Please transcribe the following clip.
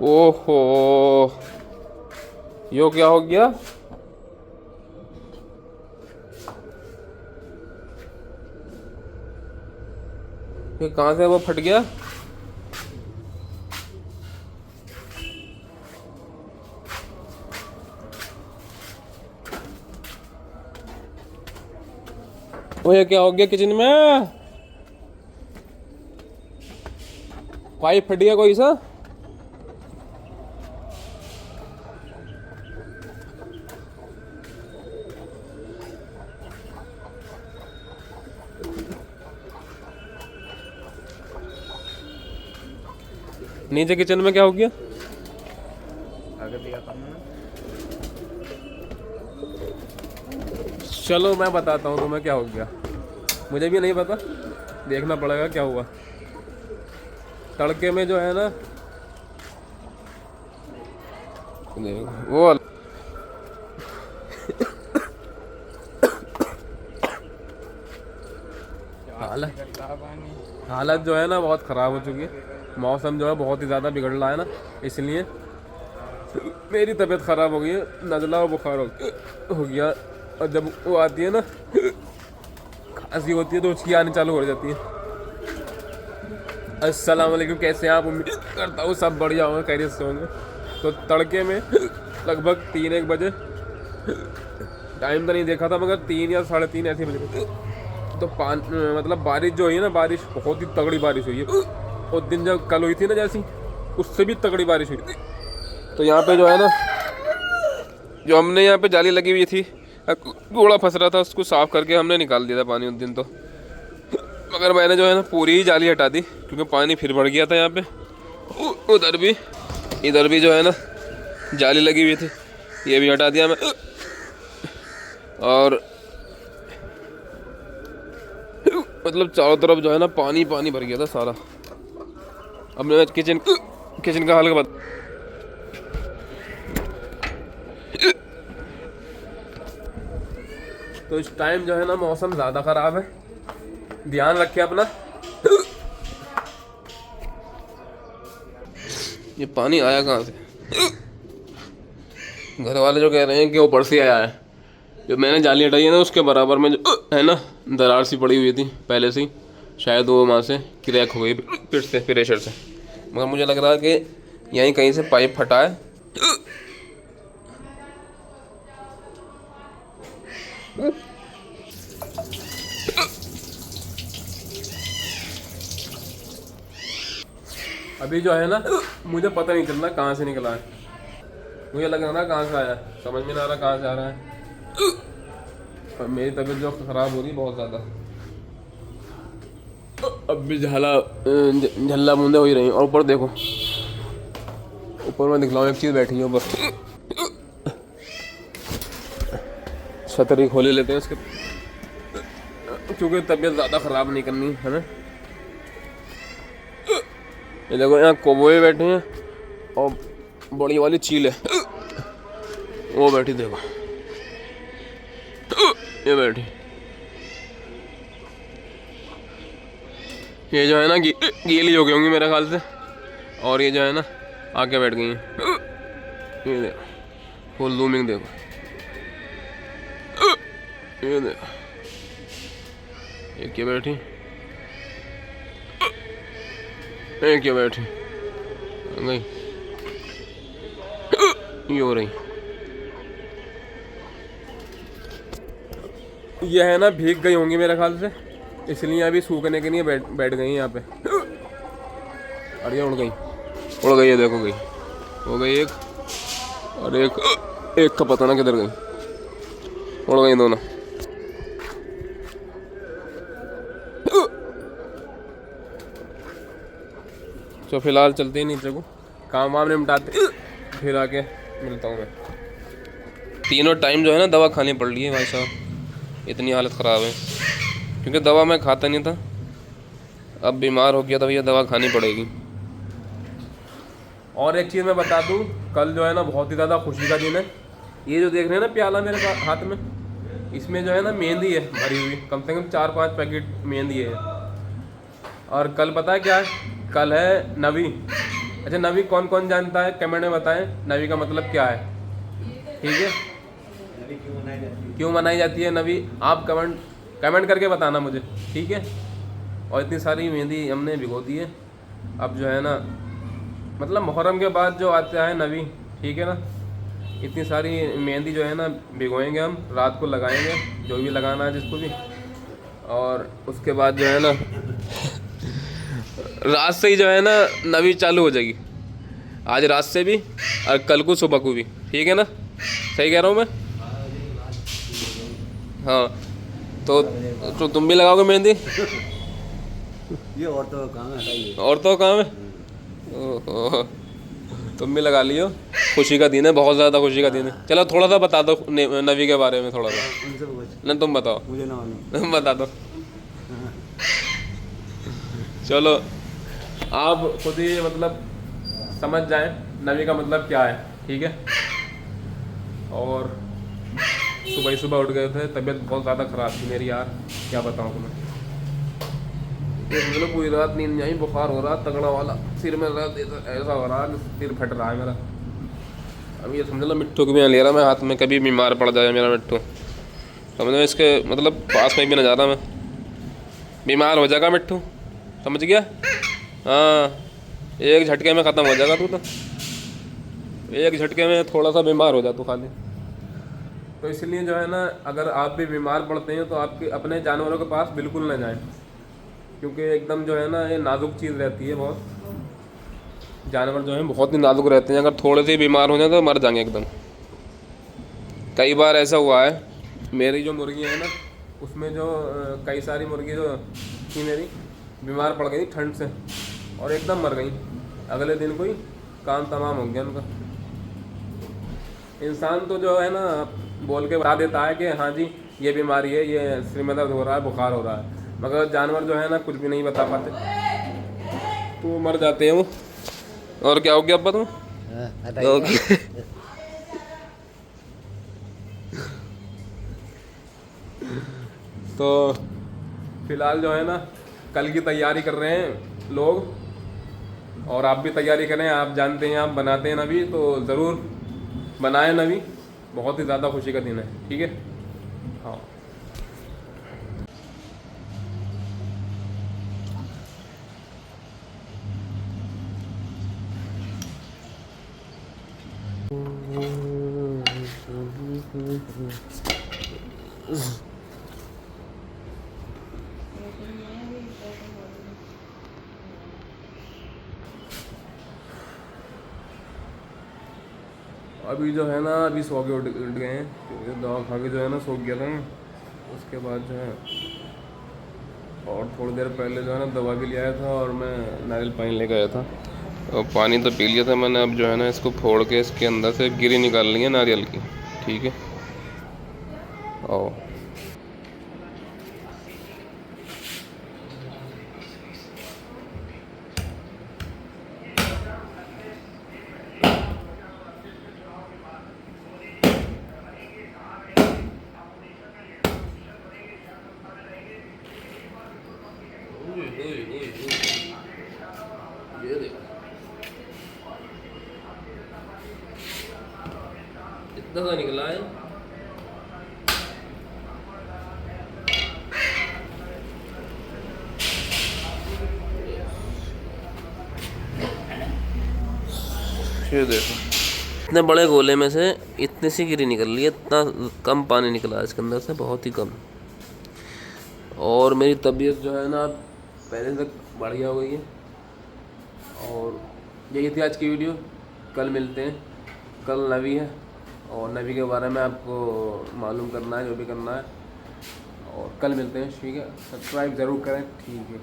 ओहो, यो क्या हो गया? ये कहाँ से वो फट गया? वो ये क्या हो गया किचन में? पाइप फट गया कोई सा? नीचे किचन में क्या हो गया? चलो मैं बताता हूँ तुम्हें क्या हो गया। मुझे भी नहीं पता, देखना पड़ेगा क्या हुआ। तड़के में जो है ना वो हालत जो है ना बहुत ख़राब हो चुकी है। मौसम जो है बहुत ही ज़्यादा बिगड़ रहा है ना, इसलिए मेरी तबीयत ख़राब हो गई है, नज़ला और बुखार हो गया। और जब वो आती है ना खांसी होती है तो उसकी आने चालू हो जाती है। अस्सलाम वालेकुम, कैसे हैं आप? उम्मीद करता हूँ सब बढ़िया होंगे, खैरियत से होंगे। तो तड़के में लगभग 3-1 बजे, टाइम तो नहीं देखा था मगर 3 या 3:30 ऐसे बजे, तो मतलब बारिश जो हुई है ना, बारिश बहुत ही तगड़ी बारिश हुई है। उस दिन जब कल हुई थी ना जैसी, उससे भी तगड़ी बारिश हुई थी। तो यहाँ पे जो है ना, जो हमने यहाँ पे जाली लगी हुई थी, घोड़ा फंस रहा था, उसको साफ करके हमने निकाल दिया था पानी उस दिन। तो मगर मैंने जो है ना पूरी ही जाली हटा दी, क्योंकि पानी फिर बढ़ गया था यहाँ पे। उधर भी, इधर भी जो है ना जाली लगी हुई थी, ये भी हटा दिया मैं। और मतलब चारों तरफ जो है ना पानी पानी भर गया था सारा। अब मैं किचन का हाल का बता। तो इस टाइम जो है ना मौसम ज़्यादा ख़राब है, ध्यान रखे अपना। ये पानी आया कहाँ से? घर वाले जो कह रहे हैं कि ऊपर से आया है। जो मैंने जाली हटाई है ना उसके बराबर में जो है ना दरार सी पड़ी हुई थी पहले से ही, शायद वो वहाँ से क्रैक हो गई फिर से, प्रेशर से। मगर मुझे लग रहा है कि यहीं कहीं से पाइप फटा है। अभी जो है ना मुझे पता नहीं चल रहा कहाँ से निकला है। मुझे लग रहा है कहाँ से आया, समझ में नहीं आ रहा कहाँ से आ रहा है। और मेरी तबीयत जो ख़राब हो रही है बहुत ज़्यादा। अब भी झल्ला बूंदे हो ही रही। और ऊपर देखो, ऊपर मैं दिखलाऊँ एक चीज़ बैठी है ऊपर। छतरी खोले लेते हैं उसके, क्योंकि तबीयत ज़्यादा ख़राब नहीं करनी है ना। ये देखो यहाँ कौवे बैठे हैं और बड़ी वाली चील है वो बैठी, देखो ये बैठी। ये जो है ना गीली हो गई होंगी मेरे ख्याल से, और ये जो है ना आके बैठ गई हैं। ये देखो फुल लूमिंग, देखो ये देखो, ये क्या बैठी, ये क्या बैठी गई, ये हो रही। ये है ना भीग गई होंगी मेरे ख्याल से, इसलिए अभी सूखने के लिए बैठ गई यहाँ पे। और ये उड़ गई, ये देखो गई, हो गई एक, और एक का पता ना किधर गई, उड़ गई दोनों। तो फिलहाल चलते ही नीचे को, काम वाम निपटाते फिर आके मिलता हूँ मैं। तीनों टाइम जो है ना दवा खानी पड़ रही है भाई साहब, इतनी हालत ख़राब है। क्योंकि दवा मैं खाता नहीं था, अब बीमार हो गया तो भैया दवा खानी पड़ेगी। और एक चीज़ मैं बता दूँ, कल जो है ना बहुत ही ज़्यादा खुशी का दिन है। ये जो देख रहे हैं ना प्याला मेरे हाथ में, इसमें जो है ना मेहंदी है भरी हुई, कम से कम 4-5 पैकेट मेहंदी है। और कल पता है क्या है? कल है 9वीं, अच्छा नवी कौन कौन जानता है कमेंट में बताएं नवी का मतलब क्या है, ठीक है। नवी क्यों मनाई जाती है नवी, आप कमेंट करके बताना मुझे, ठीक है। और इतनी सारी मेहंदी हमने भिगो दी है। अब जो है ना मतलब मुहर्रम के बाद जो आता है नवी, ठीक है ना, इतनी सारी मेहंदी जो है ना भिगोएंगे हम, रात को लगाएंगे जो भी लगाना है जिसको भी। और उसके बाद जो है ना रात से ही जो है ना नवी चालू हो जाएगी, आज रात से भी और कल को सुबह को भी, ठीक है ना, सही कह रहा हूँ मैं। हाँ तो तुम भी लगाओगे मेहंदी? ये औरतों का काम है, हटाइए। औरतों का काम है। ओहो, तुम भी लगा लियो, खुशी का दिन है, बहुत ज़्यादा खुशी का दिन है। चलो थोड़ा सा बता दो नवी के बारे में थोड़ा सा। उनसे पूछ, नहीं तुम बताओ, मुझे ना मालूम। तुम बता दो। चलो आप खुद ही मतलब समझ जाएं नवी का मतलब क्या है, ठीक है। और सुबह ही सुबह उठ गए थे, तबीयत बहुत ज़्यादा ख़राब थी मेरी यार, क्या बताऊँ तुम्हें। मतलब पूरी रात नींद नहीं आई, बुखार हो रहा तगड़ा वाला, सिर में दर्द ऐसा हो रहा, सिर फट रहा है मेरा। अब ये समझ लो मिट्टू को भी ले रहा मैं हाथ में, कभी बीमार पड़ जाए मेरा मिट्टू, समझ में इसके मतलब पास में भी ना जा रहा मैं, बीमार हो जाएगा मिट्टू, समझ गया। हाँ एक झटके में ख़त्म हो जाएगा तू, तो एक झटके में थोड़ा सा बीमार हो जा तू खाली। तो इसलिए जो है ना अगर आप भी बीमार पड़ते हैं तो आपके अपने जानवरों के पास बिल्कुल ना जाएं, क्योंकि एकदम जो है ना ये नाजुक चीज़ रहती है बहुत, जानवर जो हैं बहुत ही नाजुक रहते हैं, अगर थोड़े से बीमार हो जाए तो मर जाएंगे एकदम। कई बार ऐसा हुआ है, मेरी जो मुर्गी है ना उसमें जो कई सारी मुर्गी जो थी मेरी बीमार पड़ गई ठंड से और एकदम मर गई, अगले दिन कोई काम तमाम हो गया उनका। इंसान तो जो है ना बोल के बता देता है कि हाँ जी ये बीमारी है, ये सिर में दर्द हो रहा है, बुखार हो रहा है, मगर जानवर जो है ना कुछ भी नहीं बता पाते, तो मर जाते हैं वो। और क्या हो गया अब्बा तुम? ओके। तो फिलहाल जो है ना कल की तैयारी कर रहे हैं लोग, और आप भी तैयारी करें, आप जानते हैं आप बनाते हैं नवी, तो ज़रूर बनाएं नवी, बहुत ही ज़्यादा खुशी का दिन है, ठीक है। हाँ अभी जो है ना अभी सो के उठ गए हैं, क्योंकि दवा खा के जो है ना सो गया था मैं। उसके बाद जो है और थोड़ी देर पहले जो है ना दवा भी ले आया था और मैं नारियल पानी लेकर आया था, और पानी तो पी लिया था मैंने। अब जो है ना इसको फोड़ के इसके अंदर से गिरी निकालनी है नारियल की, ठीक है। और ये देखो इतना सा निकला है। ये देखो इतने बड़े गोले में से इतनी सी गिरी निकल रही है, इतना कम पानी निकला है इसके अंदर से, बहुत ही कम। और मेरी तबीयत जो है ना पहले से बढ़िया हो गई है। और यही थी आज की वीडियो, कल मिलते हैं, कल नवी है और नवी के बारे में आपको मालूम करना है जो भी करना है, और कल मिलते हैं, ठीक है। सब्सक्राइब ज़रूर करें, ठीक है।